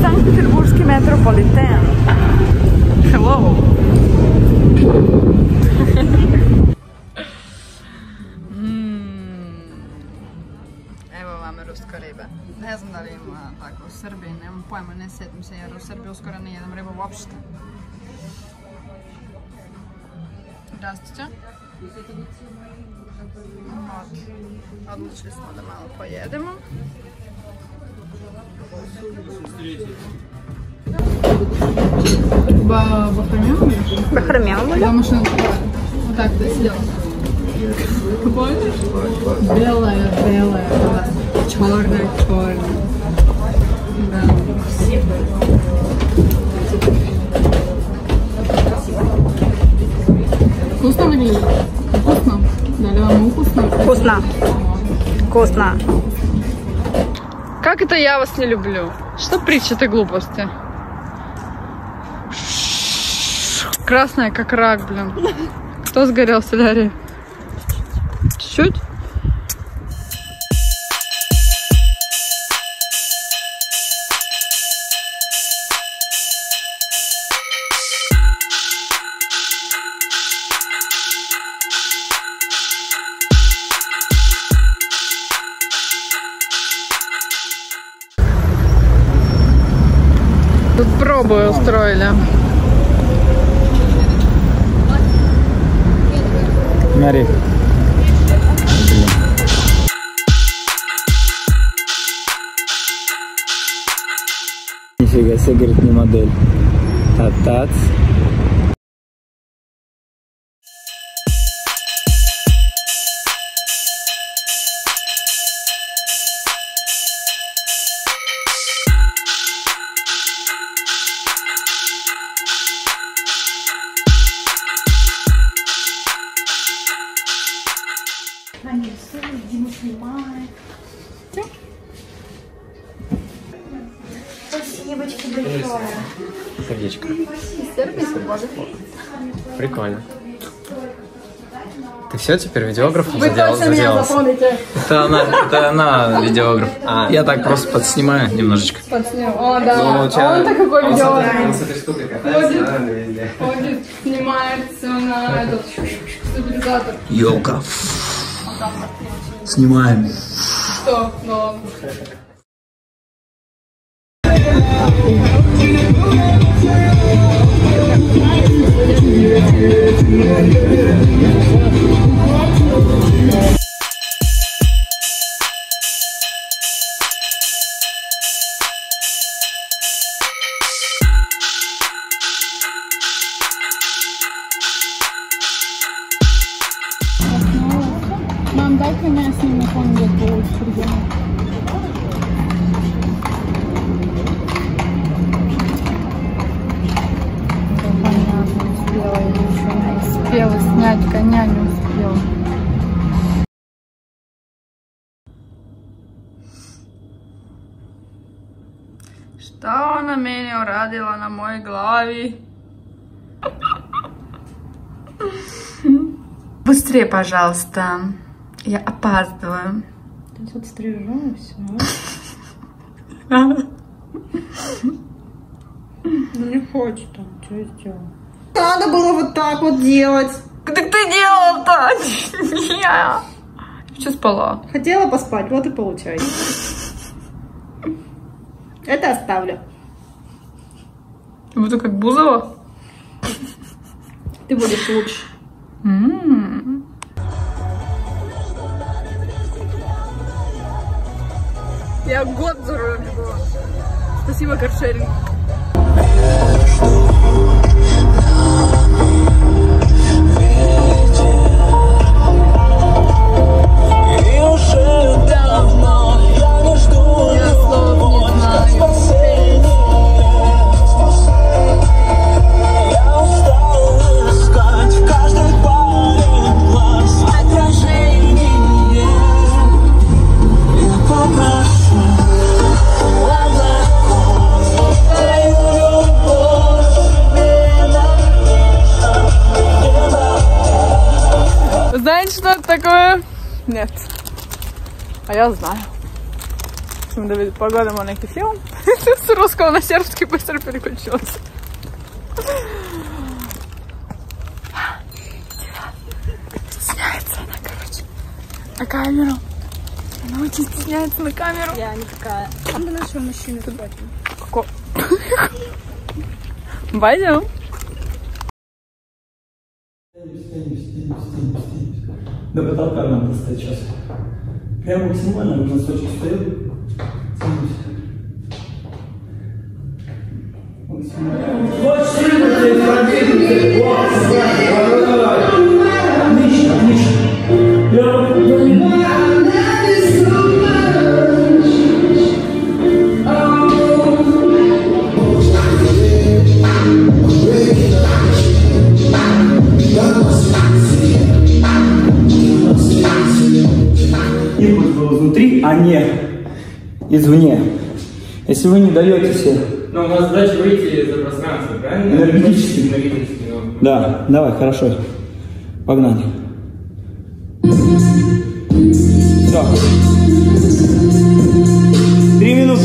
Санкт-Петербургский метрополитен. Hello. Evo vam je ruska riba. Ne znam da li ima tako u Srbiji, nemam pojma, ne sjetim se jer u Srbiji uskoro ne jedem ribu uopšte. Rastića. Odlučili smo da malo pojedemo. Бахромян? Я машину вот так ты сидела. Помнишь? Белая, черная. Да. Вкусно выглядит? Вкусно? Дали вам вкусно? Вкусно. Вкусно. Как это я вас не люблю? Что притча-то глупости? Красная как рак, блин. Кто сгорел в солярии? Чуть-чуть? Тут пробы устроили. Смотри. Нифига себе, говорит, не модель. Татац. Они рисуют, Дима снимает. Спасибочки большое. Сердечко. Сервис? Прикольно. Ты все, теперь видеографом Вы точно меня запомните. Это она видеограф. Я так просто подснимаю немножечко. О, да. А он-то какой видеограф? Он с этой штукой катается, Ходит, снимает все на этот стабилизатор. Ёлка. Снимаем. Что? Ну ладно. Мам, дай-ка меня с ним на фон где-то понятно, успела еще не успела снять коня, не успела. Что она меня урадила на моей главе? Быстрее, пожалуйста. Я опаздываю. Ты тут стрижешь, Ну не хочет он, что я сделал? Надо было вот так вот делать. Так ты делала-то? Я еще спала. Хотела поспать, вот и получай. Это оставлю. Буду как Бузова. Ты будешь лучше. Я год за рулем не была. Спасибо, каршеринг. Знаете, что это такое? Нет. А я знаю. Şimdi bir pagoda moneki film. С русским. русского на сербский быстро переключился. Стесняется она, короче. На камеру. Она очень стесняется на камеру. Я не такая. А мы нашего мужчину схватим. Какого? Пойдем. До потолка надо достать сейчас. Прям максимально в носочек встаю. Тянусь. Максимально. Отлично, отлично. Импульс был изнутри, а не извне. Если вы не даете себе... Но у нас задача выйти за пространство, правильно? Энергетически. Энергетически, ну. Да, давай, хорошо. Погнали. Все. 3 минуты.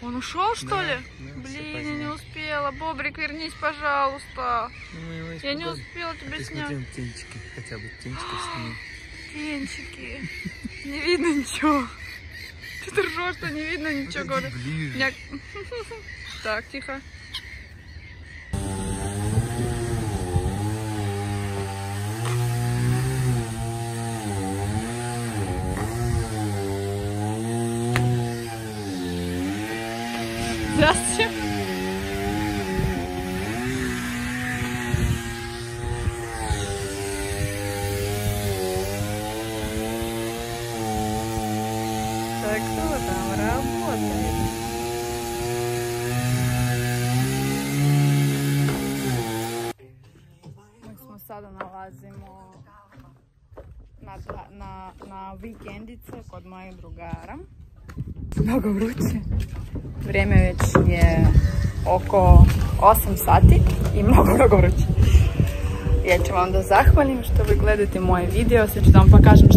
Он ушел, что ли? Блин, я не успела. Бобрик, вернись, пожалуйста. Я не успела тебя снять. Тенчики, хотя бы тенчиков сними. Тенчики. Не видно ничего. Что ты ржешь, что не видно ничего, говорю. Так, тихо. Здравствуйте. Так, кто там работает? Ми smo sada nalazimo na vikendice kod mojeg drugara. Mnogo vruće. Vrijeme već je oko 8 sati i mnogo vruće. Ja ću vam da zahvalim što vi gledate moje video. Sad ću da vam pokažem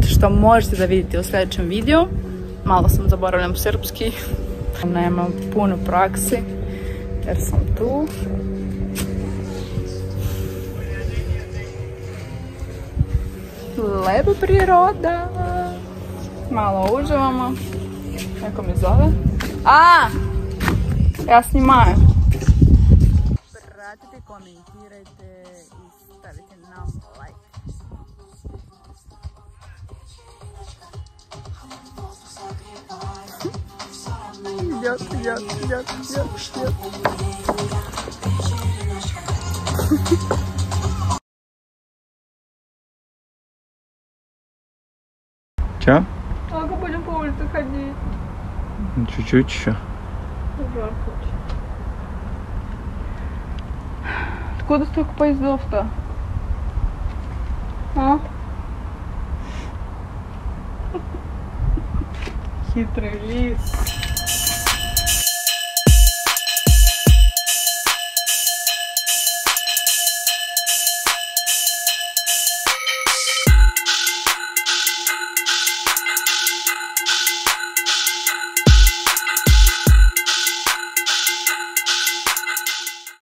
što možete da vidite u sljedećem videu. Malo sam zaboravljam srpski. Nemam puno praksi jer sam tu. Lepa priroda. Malo uživamo. Neko mi zove. Ja snimaju. Pratite, komentirajte i stavite nam like. Идет. Че? Долго будем по улице ходить. Чуть-чуть еще. Жарко очень. Откуда столько поездов-то? А? Хитрый лис.